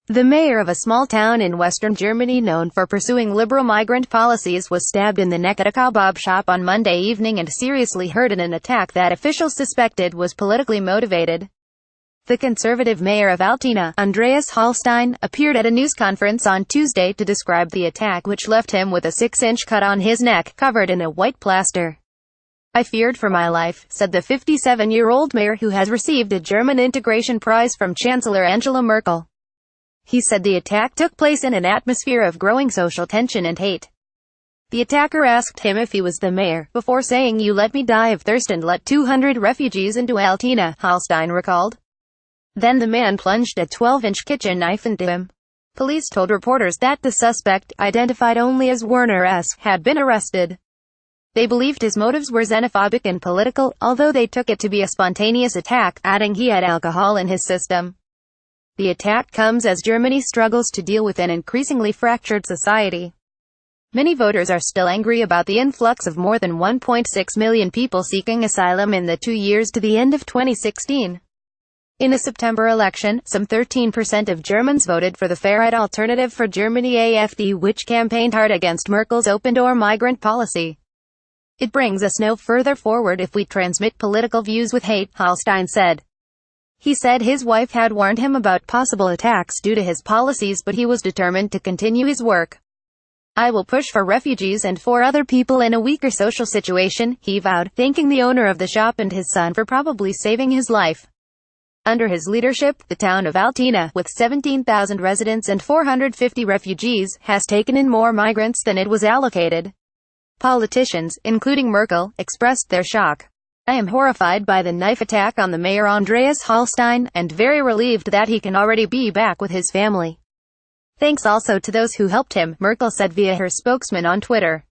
The mayor of a small town in western Germany known for pursuing liberal migrant policies was stabbed in the neck at a kebab shop on Monday evening and seriously hurt in an attack that officials suspected was politically motivated. The conservative mayor of Altena, Andreas Hollstein, appeared at a news conference on Tuesday to describe the attack, which left him with a 6-inch cut on his neck, covered in a white plaster. "I feared for my life," said the 57-year-old mayor, who has received a German integration prize from Chancellor Angela Merkel. He said the attack took place in an atmosphere of growing social tension and hate. The attacker asked him if he was the mayor, before saying, "You let me die of thirst and let 200 refugees into Altena," Hollstein recalled. Then the man plunged a 12-inch kitchen knife into him. Police told reporters that the suspect, identified only as Werner S., had been arrested. They believed his motives were xenophobic and political, although they took it to be a spontaneous attack, adding he had alcohol in his system. The attack comes as Germany struggles to deal with an increasingly fractured society. Many voters are still angry about the influx of more than 1.6 million people seeking asylum in the 2 years to the end of 2016. In a September election, some 13% of Germans voted for the far-right Alternative for Germany AfD, which campaigned hard against Merkel's open-door migrant policy. "It brings us no further forward if we transmit political views with hate," Hollstein said. He said his wife had warned him about possible attacks due to his policies, but he was determined to continue his work. "I will push for refugees and for other people in a weaker social situation," he vowed, thanking the owner of the shop and his son for probably saving his life. Under his leadership, the town of Altena, with 17,000 residents and 450 refugees, has taken in more migrants than it was allocated. Politicians, including Merkel, expressed their shock. "I am horrified by the knife attack on the mayor Andreas Hollstein, and very relieved that he can already be back with his family. Thanks also to those who helped him," Merkel said via her spokesman on Twitter.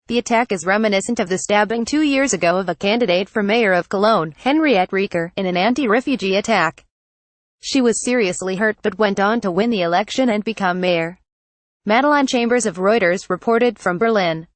The attack is reminiscent of the stabbing 2 years ago of a candidate for mayor of Cologne, Henriette Reker, in an anti-refugee attack. She was seriously hurt but went on to win the election and become mayor. Madeleine Chambers of Reuters reported from Berlin.